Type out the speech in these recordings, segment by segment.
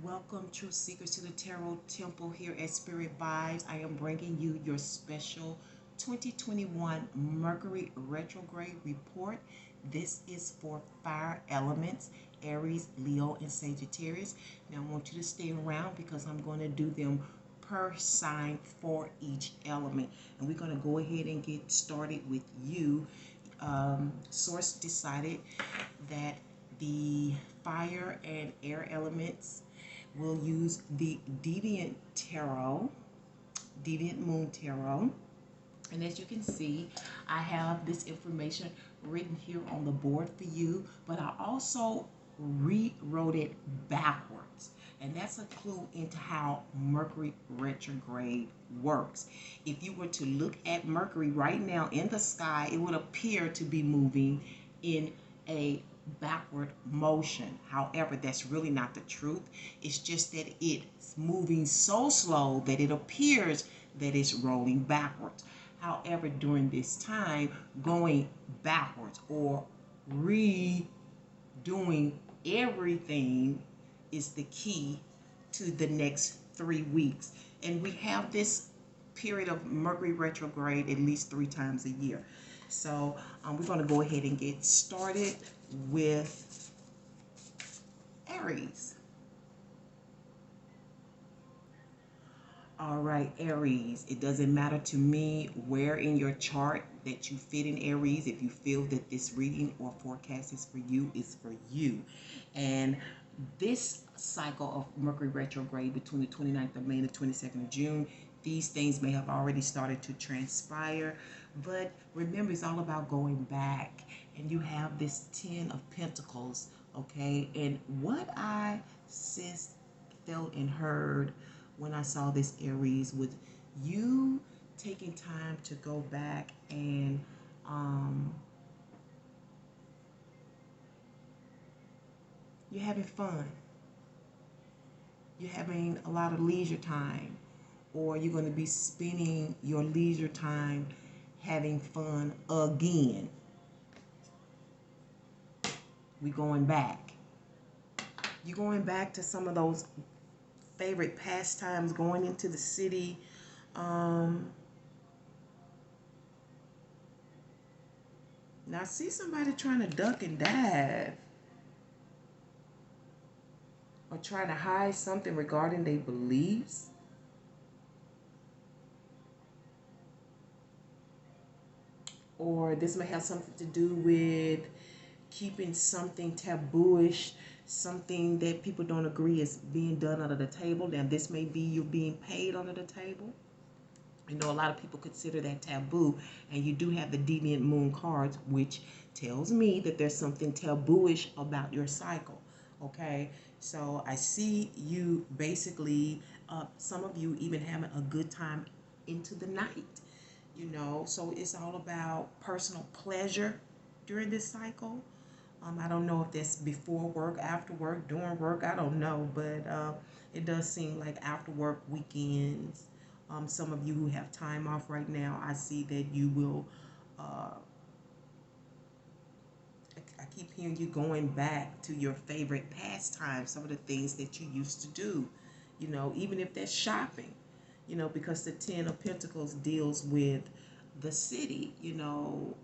Welcome, true seekers, to the Tarot Temple here at Spirit Vibes. I am bringing you your special 2021 Mercury retrograde report. This is for fire elements, Aries, Leo, and Sagittarius. Now, I want you to stay around because I'm going to do them per sign for each element. And we're going to go ahead and get started with you. Source decided that the fire and air elements will use the Deviant Tarot, Deviant Moon Tarot. And as you can see, I have this information written here on the board for you, but I also rewrote it backwards. And that's a clue into how Mercury retrograde works. If you were to look at Mercury right now in the sky, it would appear to be moving in a backward motion. However, that's really not the truth. It's just that it's moving so slow that it appears that it's rolling backwards. However, during this time, going backwards or redoing everything is the key to the next 3 weeks. And we have this period of Mercury retrograde at least 3 times a year. So we're going to go ahead and get started with Aries. All right, Aries, it doesn't matter to me where in your chart that you fit in Aries. If you feel that this reading or forecast is for you, it's for you. And this cycle of Mercury retrograde between the 29th of May and the 22nd of June, these things may have already started to transpire. But remember, it's all about going back. And you have this 10 of Pentacles, okay? And what I sensed, felt, and heard when I saw this Aries with you taking time to go back and you're having fun. You're having a lot of leisure time, or you're going to be spending your leisure time having fun again. We're going back. You're going back to some of those favorite pastimes, going into the city. Now I see somebody trying to duck and dive or trying to hide something regarding their beliefs. Or this may have something to do with keeping something tabooish, something that people don't agree is being done under the table. Now, this may be you being paid under the table. You know, a lot of people consider that taboo, and you do have the Deviant Moon cards, which tells me that there's something tabooish about your cycle, okay? So I see you basically, some of you even having a good time into the night, you know? So it's all about personal pleasure during this cycle. I don't know if that's before work, after work, during work, I don't know, but it does seem like after work, weekends. Some of you who have time off right now, I see that you will, I keep hearing you going back to your favorite pastimes, some of the things that you used to do, you know, even if that's shopping, you know, because the 10 of Pentacles deals with the city, you know,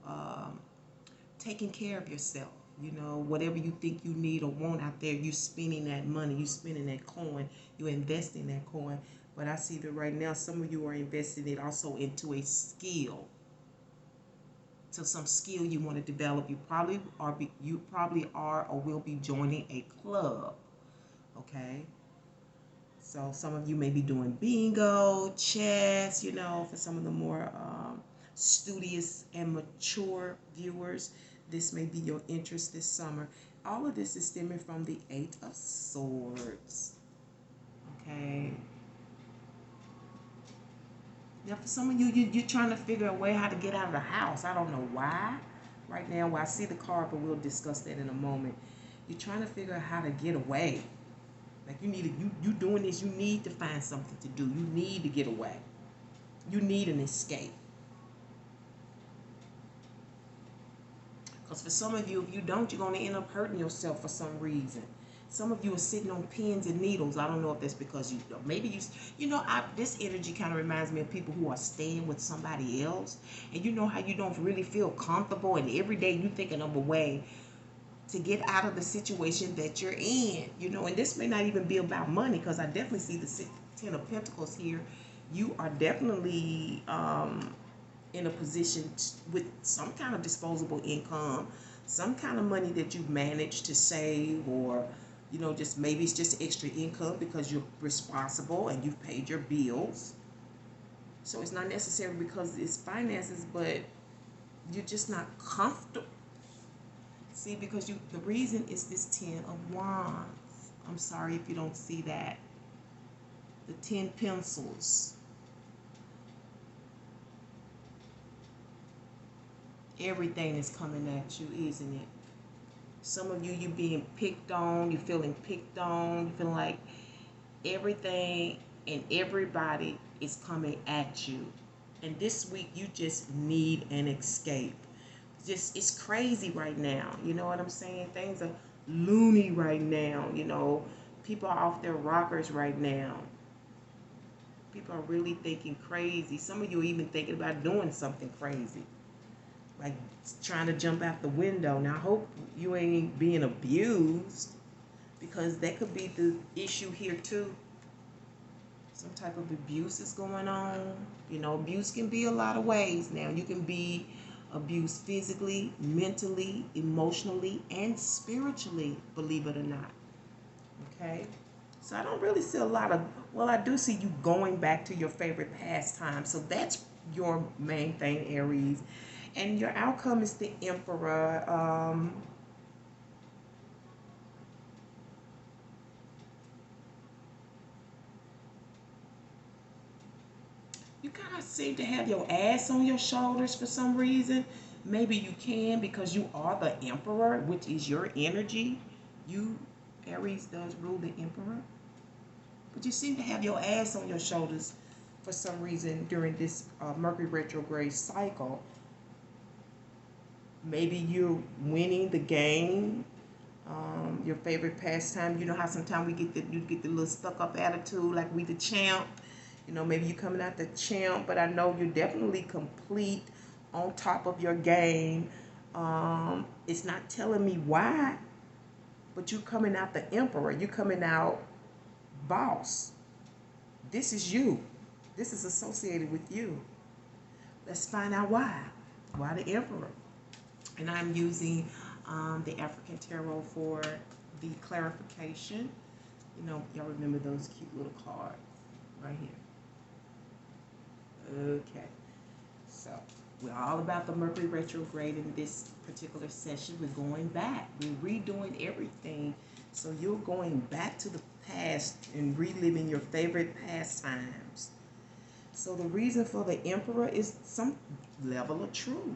taking care of yourself. You know, whatever you think you need or want out there, you spending that money, you spending that coin, you investing that coin. But I see that right now, some of you are investing it also into a skill. So some skill you want to develop. You probably are or will be joining a club. Okay. So some of you may be doing bingo, chess, you know, for some of the more studious and mature viewers. This may be your interest this summer. All of this is stemming from the 8 of Swords. Okay. Now, for some of you, you're trying to figure a way how to get out of the house. I don't know why. Right now, well, I see the card, but we'll discuss that in a moment. You're trying to figure out how to get away. Like you doing this, you need to find something to do. You need to get away. You need an escape. Because for some of you, if you don't, you're going to end up hurting yourself for some reason. Some of you are sitting on pins and needles. I don't know if that's because maybe this energy kind of reminds me of people who are staying with somebody else. And you know how you don't really feel comfortable, and every day you thinking of a way to get out of the situation that you're in, and this may not even be about money, because I definitely see the Ten of Pentacles here. You are definitely in a position with some kind of disposable income, some kind of money that you've managed to save, or just maybe it's just extra income because you're responsible and you've paid your bills. So it's not necessarily because it's finances, but you're just not comfortable. See, because the reason is this Ten of Wands. I'm sorry if you don't see that. The 10 pencils. Everything is coming at you, isn't it? Some of you being picked on, you're feeling picked on, you feel like everything and everybody is coming at you. And this week you just need an escape. It's crazy right now. You know what I'm saying? Things are loony right now. People are off their rockers right now. People are really thinking crazy. Some of you are even thinking about doing something crazy, like trying to jump out the window. Now, I hope you ain't being abused, because that could be the issue here too. Some type of abuse is going on. Abuse can be a lot of ways. Now, you can be abused physically, mentally, emotionally, and spiritually, believe it or not. Okay? So I don't really see a lot of, I do see you going back to your favorite pastime. So that's your main thing, Aries. And your outcome is the Emperor. You kind of seem to have your ass on your shoulders for some reason. Maybe you can because you are the Emperor, which is your energy. Aries does rule the Emperor. But you seem to have your ass on your shoulders for some reason during this Mercury retrograde cycle. Maybe you're winning the game, your favorite pastime. You know how sometimes you get the little stuck up attitude, like we the champ. Maybe you're coming out the champ, but I know you're definitely complete, on top of your game. It's not telling me why, but you're coming out the Emperor. You're coming out boss. This is you. This is associated with you. Let's find out why. Why the Emperor? And I'm using the African Tarot for the clarification. Y'all remember those cute little cards right here. Okay. So we're all about the Mercury retrograde in this particular session. We're going back. We're redoing everything. So you're going back to the past and reliving your favorite pastimes. So the reason for the Emperor is some level of truth.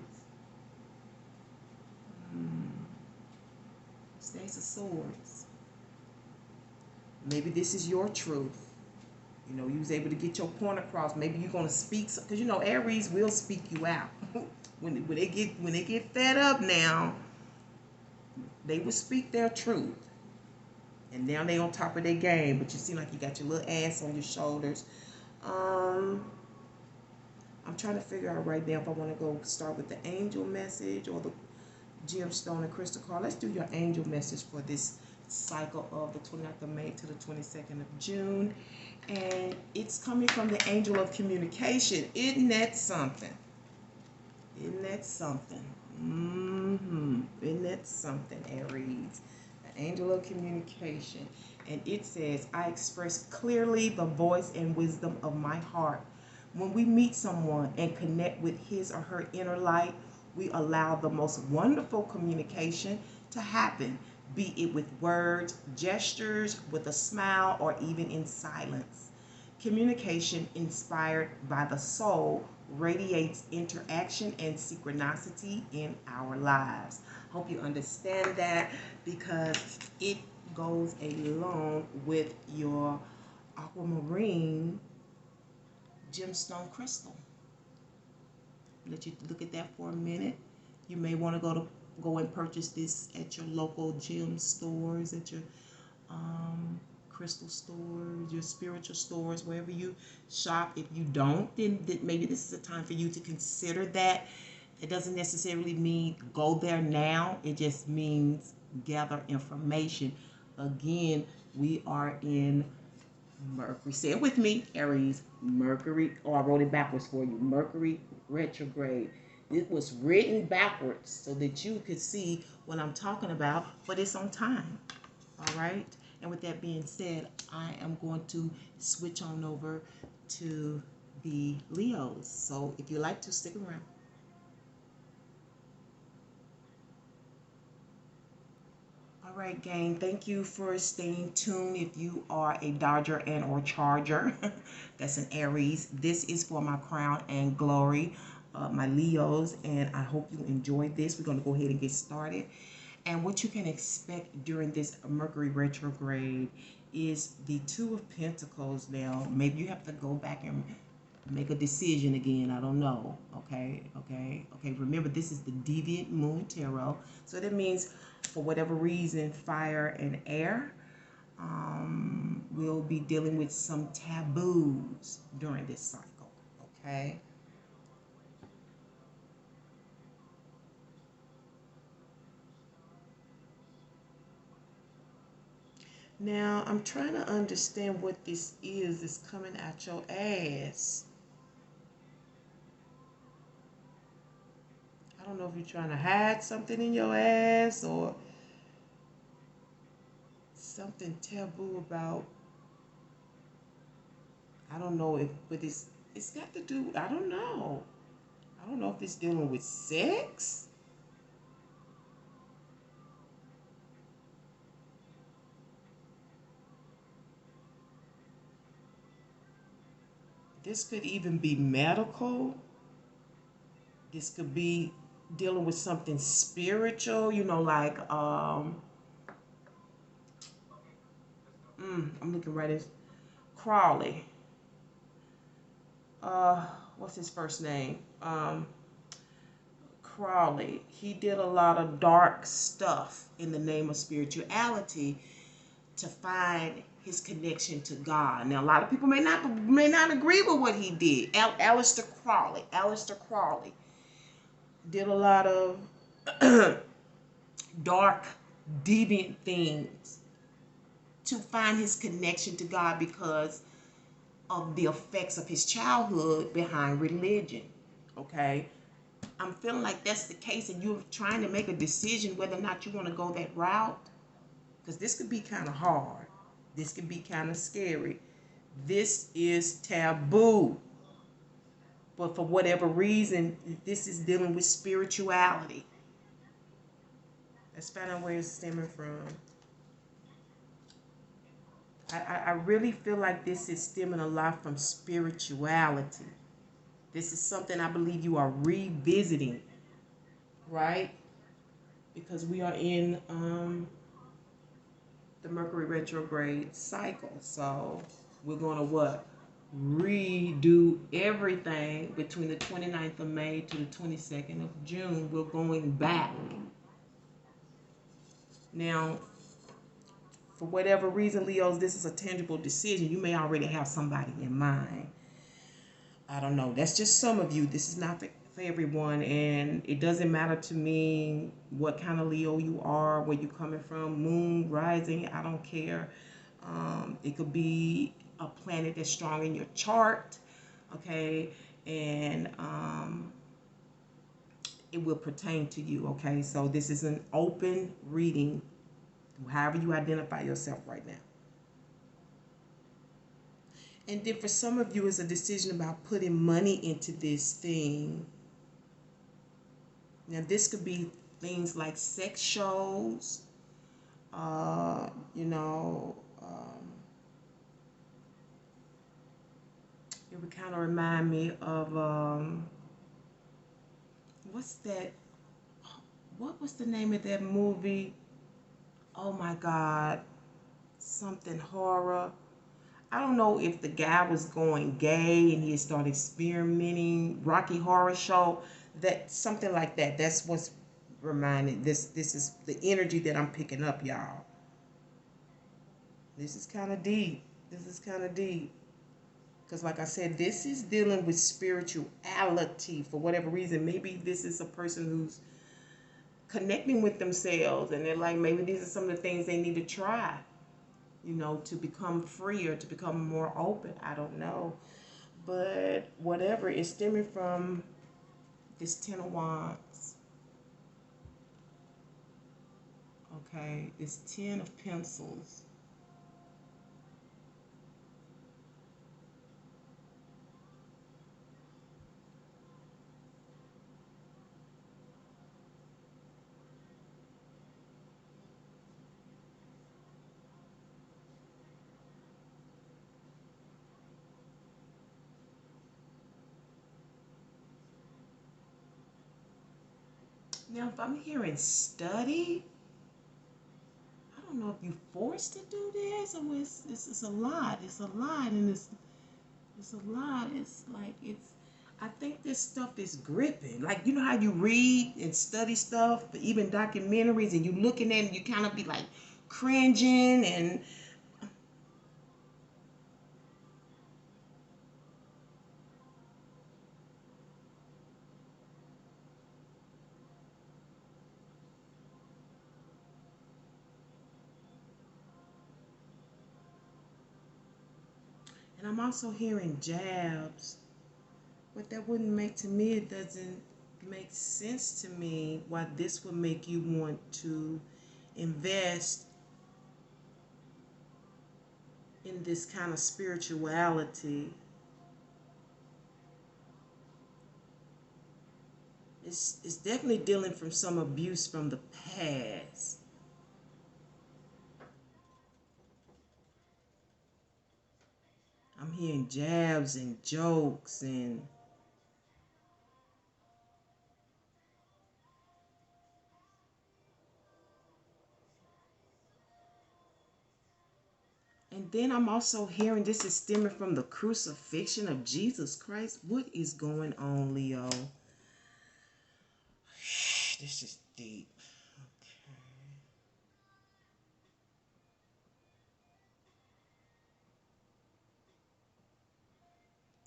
Ace of Swords. Maybe this is your truth. You was able to get your point across. Maybe you're going to speak, because Aries will speak you out. when they get fed up now, they will speak their truth. And now they on top of their game, but you seem like you got your little ass on your shoulders. I'm trying to figure out right now if I want to go start with the angel message or the gemstone and crystal card. Let's do your angel message for this cycle of the 29th of May to the 22nd of June. And it's coming from the angel of communication. Isn't that something? Isn't that something? Isn't that something, Aries? The angel of communication. And it says, I express clearly the voice and wisdom of my heart. When we meet someone and connect with his or her inner light, we allow the most wonderful communication to happen, be it with words, gestures, with a smile, or even in silence. Communication inspired by the soul radiates interaction and synchronicity in our lives. Hope you understand that, because it goes along with your aquamarine gemstone crystal. Let you look at that for a minute. You may want to go and purchase this at your local gem stores, at your crystal stores, your spiritual stores, wherever you shop. If you don't, then maybe this is a time for you to consider that. It doesn't necessarily mean go there now. It just means gather information. Again, we are in Mercury. Say it with me, Aries. Mercury. Oh, I wrote it backwards for you. Mercury retrograde. It was written backwards so that you could see what I'm talking about, but it's on time. All right. And with that being said, I am going to switch on over to the Leos. So if you like to, stick around. All right, gang, thank you for staying tuned. If you are a Dodger and or Charger, that's an Aries. This is for my crown and glory, my Leos, and I hope you enjoyed this. We're going to go ahead and get started. And what you can expect during this Mercury retrograde is the Two of Pentacles. Now, maybe you have to go back and make a decision again. I don't know. Okay. Remember, this is the Deviant Moon Tarot. So that means, for whatever reason, fire and air will be dealing with some taboos during this cycle. Okay. Now, I'm trying to understand what this is coming at your ass. I don't know if you're trying to hide something in your ass or something taboo about, I don't know if, but it's got to do, I don't know. I don't know if it's dealing with sex. This could even be medical. This could be dealing with something spiritual, you know, like I'm looking right at Crawley. What's his first name? Crawley. He did a lot of dark stuff in the name of spirituality to find his connection to God. Now, a lot of people may not agree with what he did. Aleister Crawley did a lot of dark, deviant things to find his connection to God because of the effects of his childhood behind religion. Okay, I'm feeling like that's the case, and you're trying to make a decision whether or not you want to go that route, because this could be kind of hard. This could be kind of scary. This is taboo. But for whatever reason, this is dealing with spirituality. Let's find out where it's stemming from. I really feel like this is stemming a lot from spirituality. This is something I believe you are revisiting, right? Because we are in the Mercury retrograde cycle. So we're going to what? Redo everything between the 29th of May to the 22nd of June. We're going back. Now, for whatever reason, Leos, this is a tangible decision. You may already have somebody in mind. I don't know. That's just some of you. This is not for everyone. And it doesn't matter to me what kind of Leo you are, where you're coming from, moon, rising, I don't care. It could be a planet that's strong in your chart, okay? And it will pertain to you, okay? So this is an open reading, however you identify yourself right now. And then for some of you, it's a decision about putting money into this thing. Now, this could be things like sex shows, you know, it would kind of remind me of, what's that? What was the name of that movie? Oh my God, something horror. I don't know if the guy was going gay and he started experimenting. Rocky Horror Show, that something like that. That's what's reminding. This is the energy that I'm picking up, y'all. This is kind of deep. This is kind of deep. Because like I said, this is dealing with spirituality for whatever reason. Maybe this is a person who's connecting with themselves and they're like, maybe these are some of the things they need to try, you know, to become freer, to become more open. I don't know. But whatever is stemming from this Ten of Wands. Okay, this Ten of Pencils. Now, if I'm hearing study, I don't know if you're forced to do this or it's a lot. It's a lot, and it's a lot. It's like I think this stuff is gripping. Like, you know how you read and study stuff, but even documentaries, and you looking at it, you kind of be like cringing and I'm also hearing jabs. But that wouldn't make, to me, it doesn't make sense to me why this would make you want to invest in this kind of spirituality. It's definitely dealing from some abuse from the past. I'm hearing jabs and jokes and then I'm also hearing this is stemming from the crucifixion of Jesus Christ. What is going on, Leo? This is deep.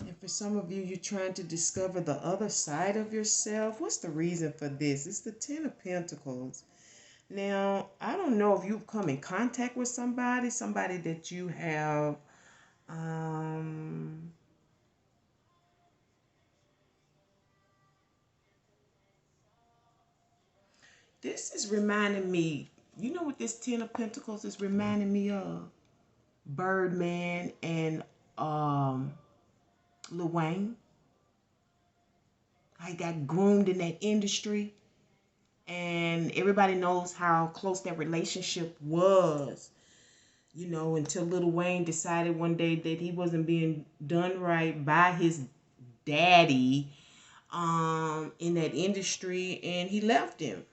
And for some of you, you're trying to discover the other side of yourself. What's the reason for this? It's the Ten of Pentacles. Now, I don't know if you've come in contact with somebody that you have, um, this is reminding me, you know what this Ten of Pentacles is reminding me of? Birdman and Lil Wayne. I got groomed in that industry, and everybody knows how close that relationship was, you know, until Lil Wayne decided one day that he wasn't being done right by his daddy in that industry, and he left him,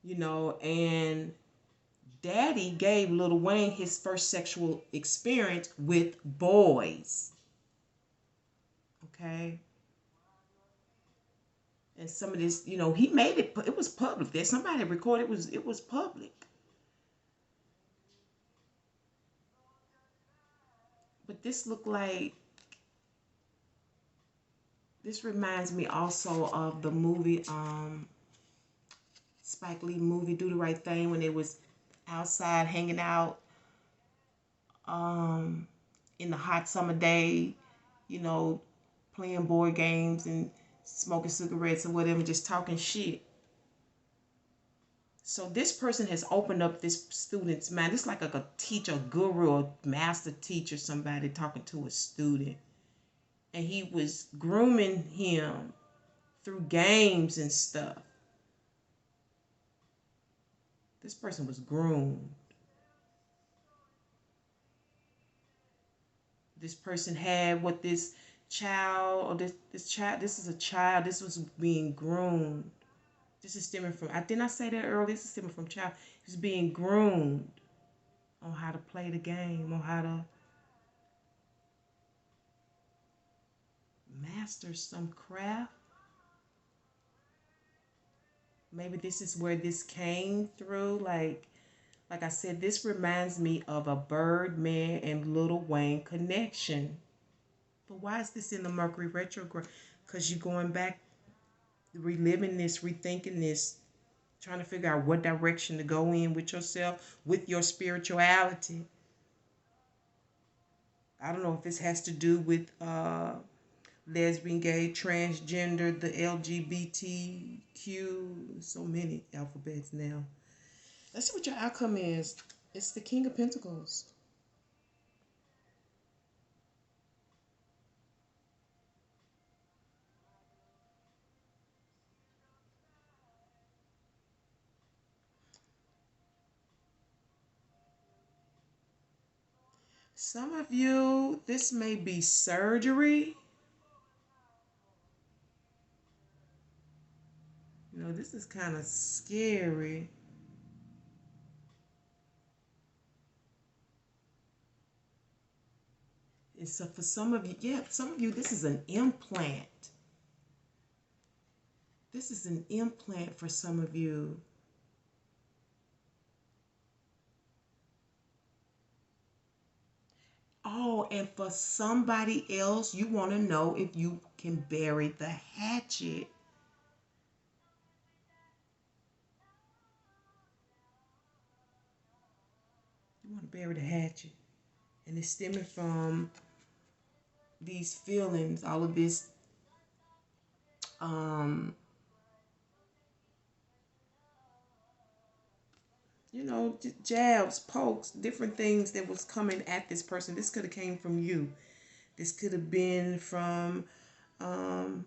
you know, and daddy gave Lil Wayne his first sexual experience with boys. Okay. And some of this, you know, he made it, it was public. There's somebody recorded, it was public. But this looked like, this reminds me also of the movie, Spike Lee movie, Do the Right Thing, when they was outside hanging out um, in the hot summer day, you know, playing board games and smoking cigarettes or whatever, just talking shit. So this person has opened up this student's mind. It's like a teacher, a guru, a master teacher, somebody talking to a student. And he was grooming him through games and stuff. This person was groomed. This person had what this child, or this child, this is a child, this was being groomed. This is stemming from, I didn't I say that earlier? This is stemming from child. He's being groomed on how to play the game, on how to master some craft. Maybe this is where this came through, like Like I said, this reminds me of a Birdman and Lil Wayne connection. But why is this in the Mercury retrograde? Because you're going back, reliving this, rethinking this, trying to figure out what direction to go in with yourself, with your spirituality. I don't know if this has to do with lesbian, gay, transgender, the LGBTQ, so many alphabets now. Let's see what your outcome is. It's the King of Pentacles. Some of you, this may be surgery. You know, this is kind of scary. And so for some of you, yeah, some of you, this is an implant. This is an implant for some of you. Oh, and for somebody else, you want to know if you can bury the hatchet. You want to bury the hatchet. And it's stemming from these feelings, all of this um you know, jabs, pokes, different things that was coming at this person. This could have came from you. This could have been from um,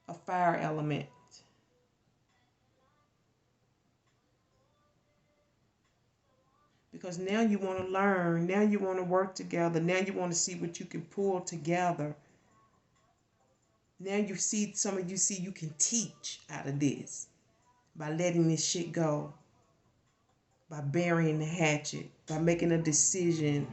a fire element. Because now you want to learn. Now you want to work together. Now you want to see what you can pull together. Now you see, some of you see you can teach out of this by letting this shit go, by burying the hatchet, by making a decision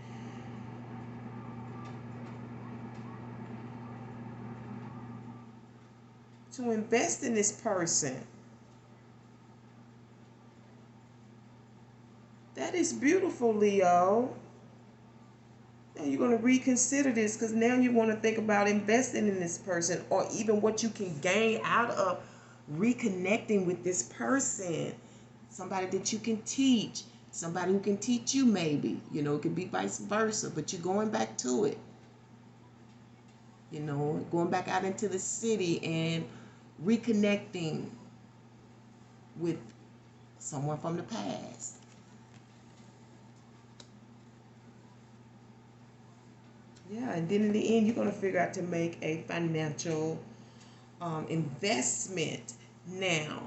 to invest in this person. That is beautiful, Leo. Now you're going to reconsider this because now you want to think about investing in this person, or even what you can gain out of reconnecting with this person. Somebody that you can teach, somebody who can teach you, maybe. You know, it could be vice versa, but you're going back to it. You know, going back out into the city and reconnecting with someone from the past. Yeah, and then in the end, you're going to figure out to make a financial investment. Now,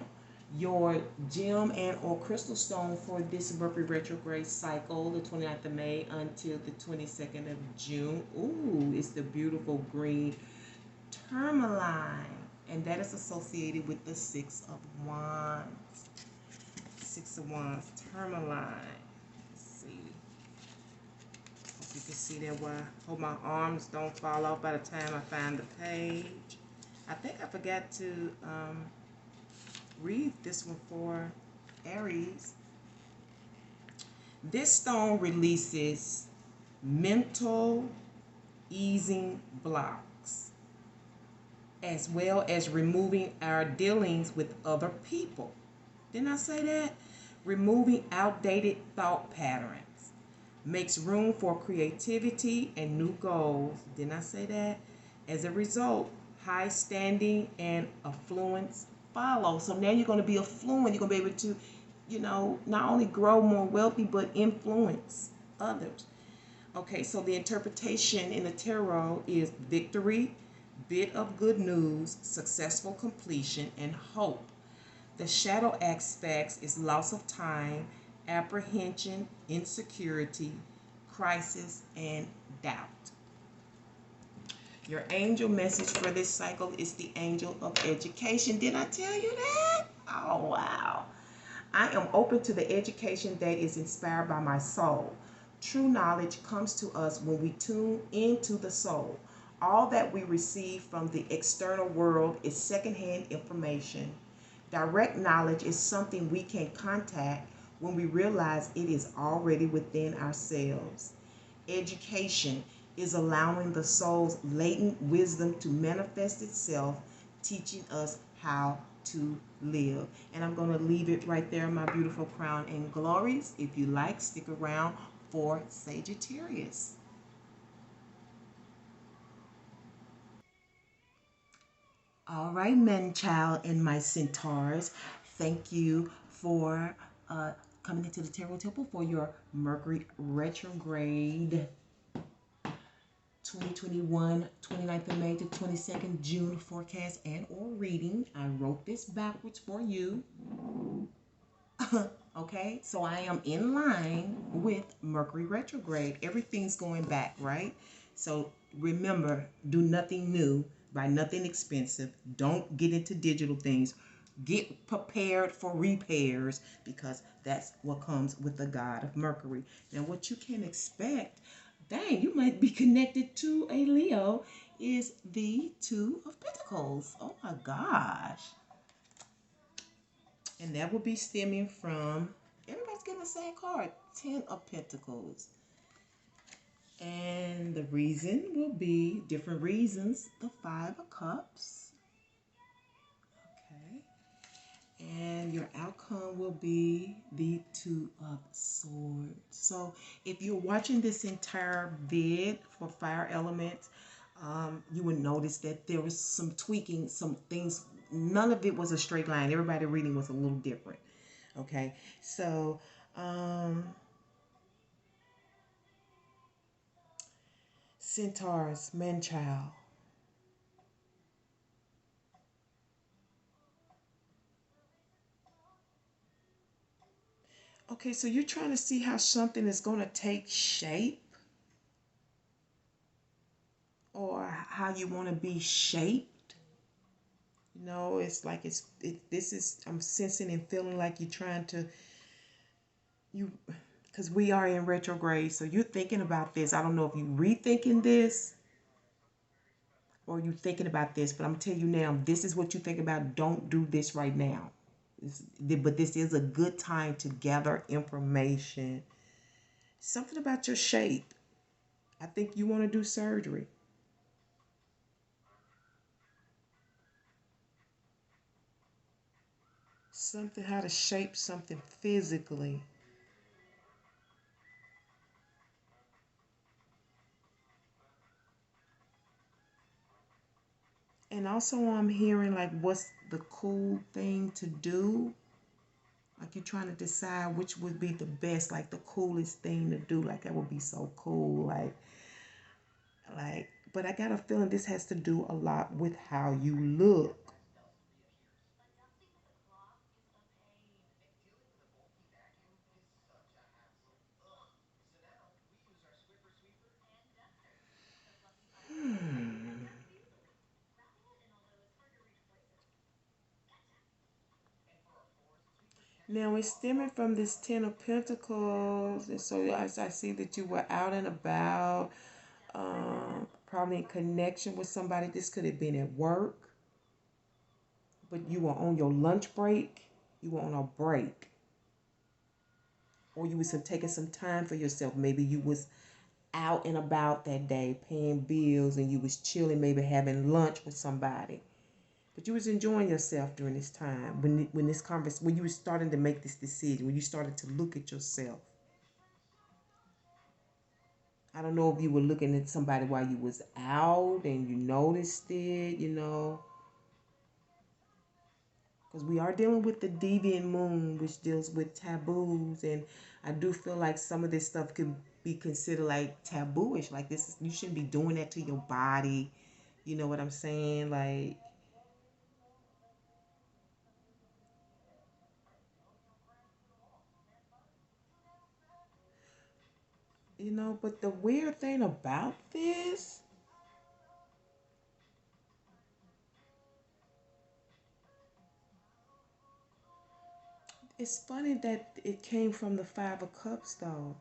your gem and or crystal stone for this Mercury retrograde cycle, the 29th of May until the 22nd of June. Ooh, it's the beautiful green tourmaline. And that is associated with the Six of Wands. Six of Wands, tourmaline. You can see that why. Hope my arms don't fall off by the time I find the page. I think I forgot to read this one for Aries. This stone releases mental easing blocks, as well as removing our dealings with other people. Didn't I say that? Removing outdated thought patterns. Makes room for creativity and new goals. Didn't I say that? As a result, high standing and affluence follow. So now you're going to be affluent. You're going to be able to, you know, not only grow more wealthy, but influence others. Okay, so the interpretation in the tarot is victory, bit of good news, successful completion, and hope. The shadow aspects is loss of time, apprehension, insecurity, crisis, and doubt. Your angel message for this cycle is the angel of education. Did I tell you that? Oh, wow. I am open to the education that is inspired by my soul. True knowledge comes to us when we tune into the soul. All that we receive from the external world is secondhand information. Direct knowledge is something we can contact when we realize it is already within ourselves. Education is allowing the soul's latent wisdom to manifest itself, teaching us how to live. And I'm going to leave it right there, my beautiful crown and glories. If you like, stick around for Sagittarius. All right, men, child, and my centaurs, thank you for coming into the Tarot Temple for your Mercury retrograde 2021, 29th of May to 22nd June forecast and or reading. I wrote this backwards for you. Okay, so I am in line with Mercury retrograde. Everything's going back, right? So remember, do nothing new, buy nothing expensive. Don't get into digital things. Get prepared for repairs because that's what comes with the god of Mercury. Now, what you can expect, dang, you might be connected to a Leo, is the Two of Pentacles. Oh my gosh. And that will be stemming from, everybody's getting the same card, 10 of Pentacles. And the reason will be different reasons, the Five of Cups. Okay. And your outcome will be the Two of Swords. So if you're watching this entire vid for fire elements, you would notice that there was some tweaking, some things. None of it was a straight line. Everybody reading was a little different. Okay, so centaurs, man child. Okay, so you're trying to see how something is going to take shape or how you want to be shaped. You know, it's like this is, I'm sensing and feeling like you're trying to, because we are in retrograde, so you're thinking about this. I don't know if you're rethinking this or you thinking about this, but I'm gonna tell you now, this is what you think about. Don't do this right now. But this is a good time to gather information. Something about your shape. I think you want to do surgery. Something, how to shape something physically. And also I'm hearing like what's the cool thing to do. Like you're trying to decide which would be the best, like the coolest thing to do. Like that would be so cool. But I got a feeling this has to do a lot with how you look. Now it's stemming from this Ten of Pentacles, and so I see that you were out and about, probably in connection with somebody. This could have been at work, but you were on your lunch break. You were on a break, or you was taking some time for yourself. Maybe you was out and about that day, paying bills, and you was chilling, maybe having lunch with somebody. But you was enjoying yourself during this time when this conversation, when you was starting to make this decision, when you started to look at yourself. I don't know if you were looking at somebody while you was out and you noticed it, you know. Because we are dealing with the deviant moon, which deals with taboos. And I do feel like some of this stuff could be considered like tabooish. Like this, you shouldn't be doing that to your body. You know what I'm saying? Like, you know, but the weird thing about this, it's funny that it came from the Five of Cups, though.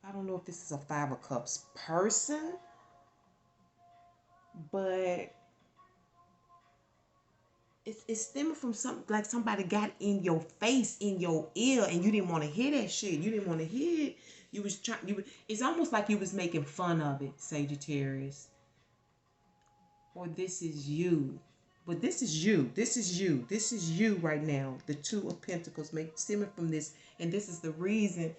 I don't know if this is a Five of Cups person, but It's stemming from something like somebody got in your face, in your ear, and you didn't want to hear that shit. You didn't want to hear it. You was trying. It's almost like you was making fun of it, Sagittarius. Or this is you. But this is you. This is you. This is you right now. The Two of Pentacles make stemming from this, and this is the reason.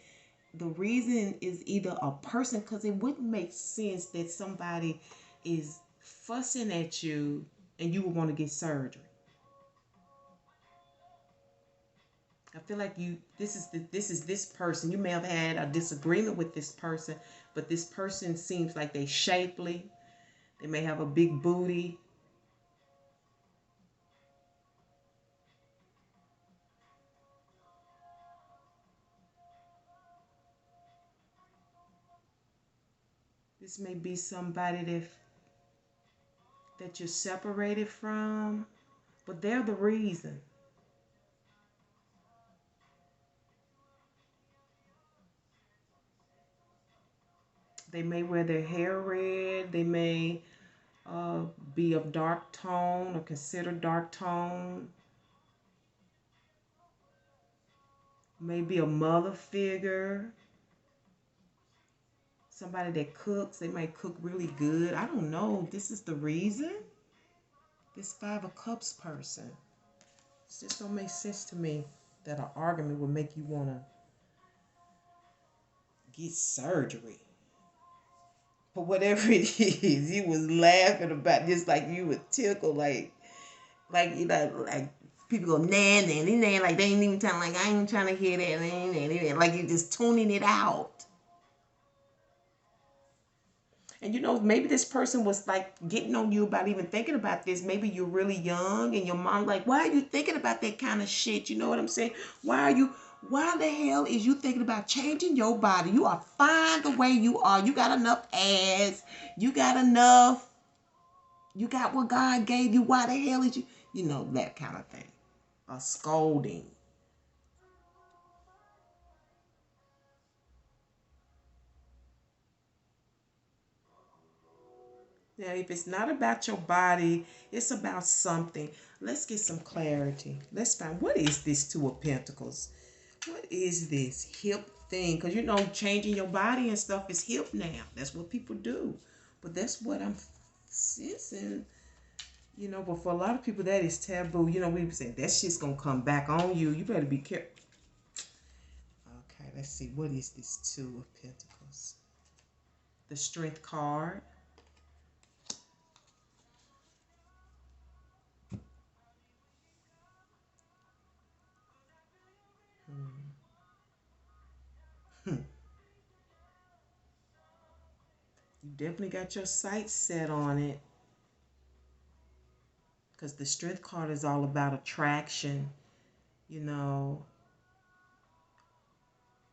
The reason is either a person, because it wouldn't make sense that somebody is fussing at you and you would want to get surgery. I feel like this person. You may have had a disagreement with this person, but this person seems like they shapely. They may have a big booty. This may be somebody that you're separated from, but they're the reason. They may wear their hair red. They may be of dark tone or considered dark tone. Maybe a mother figure. Somebody that cooks. They might cook really good. I don't know. This is the reason. This Five of Cups person. It just don't make sense to me that an argument would make you want to get surgery. But whatever it is, you was laughing about just like you would tickle, like you know, like people go nah, like they ain't even trying, like I ain't trying to hear that, like you just tuning it out. And you know, maybe this person was like getting on you about even thinking about this. Maybe you're really young and your mom like, why are you thinking about that kind of shit? You know what I'm saying? Why the hell is you thinking about changing your body? You are fine the way you are. You got enough ass. You got enough. You got what God gave you. Why the hell is you know, that kind of thing. A scolding. Now, if it's not about your body, it's about something. Let's get some clarity. Let's find, what is this Two of Pentacles? What is this hip thing? Because, you know, changing your body and stuff is hip now. That's what people do. But that's what I'm sensing. You know, but for a lot of people, that is taboo. You know, we say that shit's going to come back on you. You better be careful. Okay, let's see. What is this Two of Pentacles? The Strength card. Hmm. You definitely got your sights set on it. Because the Strength card is all about attraction, you know.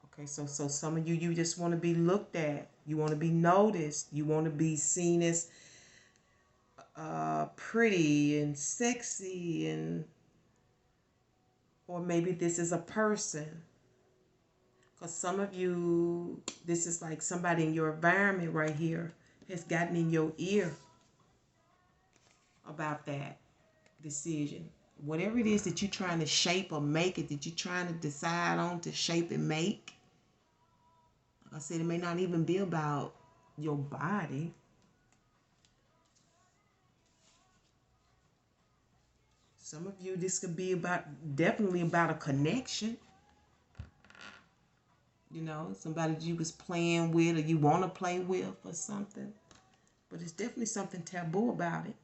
Okay, so some of you just want to be looked at. You want to be noticed. You want to be seen as pretty and sexy, and or maybe this is a person. Because some of you, this is like somebody in your environment right here has gotten in your ear about that decision. Whatever it is that you're trying to shape or make it, that you're trying to decide on to shape and make. Like I said, it may not even be about your body. Some of you, this could be about, definitely about a connection. You know, somebody you was playing with or you want to play with or something. But it's definitely something taboo about it.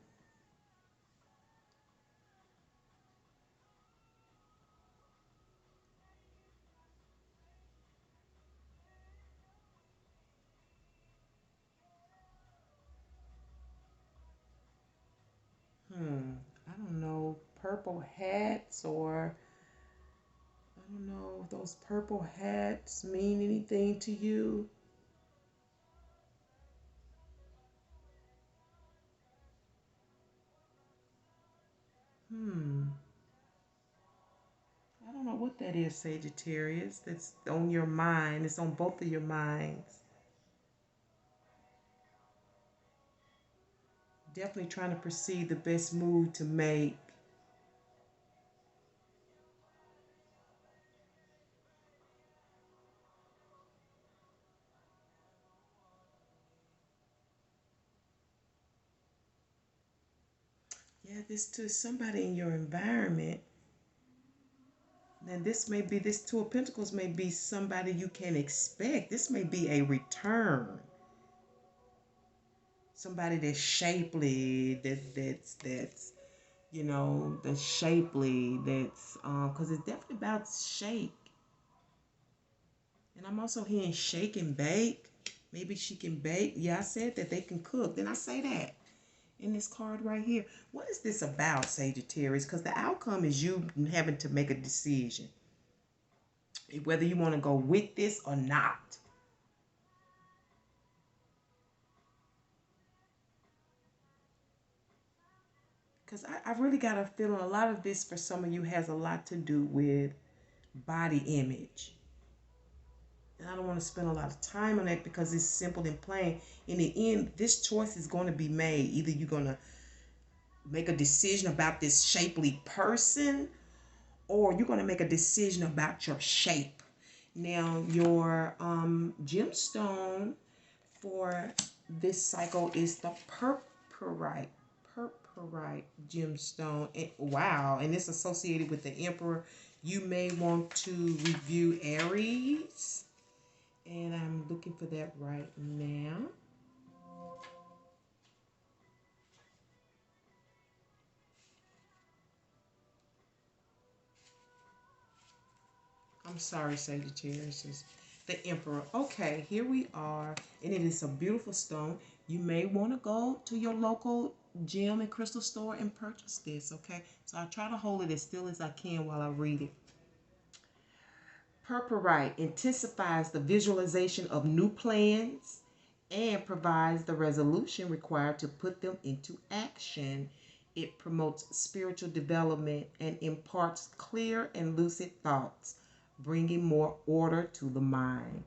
I don't know, purple hats, or I don't know if those purple hats mean anything to you. I don't know what that is, Sagittarius. That's on your mind. It's on both of your minds. Definitely trying to perceive the best move to make. Yeah, this to somebody in your environment. Now this Two of Pentacles may be somebody you can expect. This may be a return. Somebody that's shapely, that's you know, that's shapely, that's because it's definitely about shake. And I'm also hearing shake and bake. Maybe she can bake. Yeah, I said that they can cook. Then I say that in this card right here. What is this about, Sagittarius? Because the outcome is you having to make a decision. Whether you want to go with this or not. Because I really got a feeling a lot of this for some of you has a lot to do with body image. And I don't want to spend a lot of time on that because it's simple and plain. In the end, this choice is going to be made. Either you're going to make a decision about this shapely person, or you're going to make a decision about your shape. Now, your gemstone for this cycle is the purpurite gemstone. And wow, and it's associated with the Emperor. You may want to review Aries, and I'm looking for that right now. I'm sorry, Sagittarius. The Emperor. Okay, here we are. And it is a beautiful stone. You may want to go to your local gem and crystal store and purchase this, okay? So I try to hold it as still as I can while I read it. Purpurite intensifies the visualization of new plans and provides the resolution required to put them into action. It promotes spiritual development and imparts clear and lucid thoughts, bringing more order to the mind.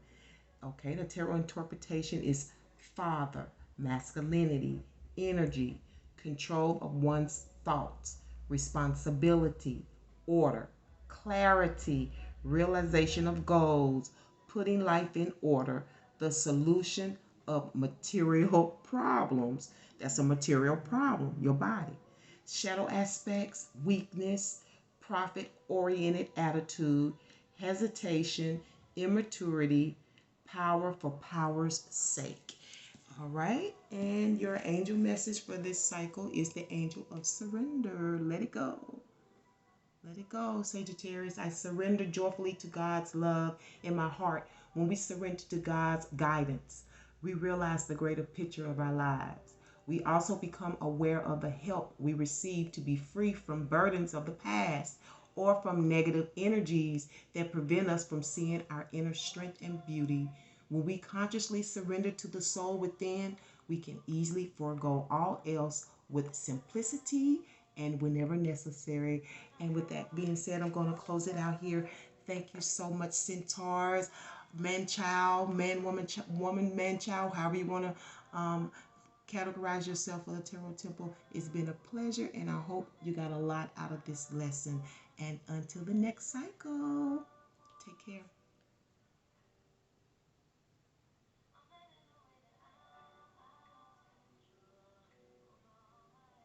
Okay, the tarot interpretation is father, masculinity, energy, control of one's thoughts, responsibility, order, clarity, realization of goals, putting life in order, the solution of material problems. That's a material problem, your body. Shadow aspects, weakness, profit oriented attitude, hesitation, immaturity, power for power's sake. All right, and your angel message for this cycle is the angel of surrender. Let it go. Let it go, Sagittarius. I surrender joyfully to God's love in my heart. When we surrender to God's guidance, we realize the greater picture of our lives. We also become aware of the help we receive to be free from burdens of the past or from negative energies that prevent us from seeing our inner strength and beauty. When we consciously surrender to the soul within, we can easily forego all else with simplicity and whenever necessary. And with that being said, I'm going to close it out here. Thank you so much, centaurs, man, child, man, woman, man, child, however you want to categorize yourself for the Tarot Temple. It's been a pleasure, and I hope you got a lot out of this lesson. And until the next cycle, take care.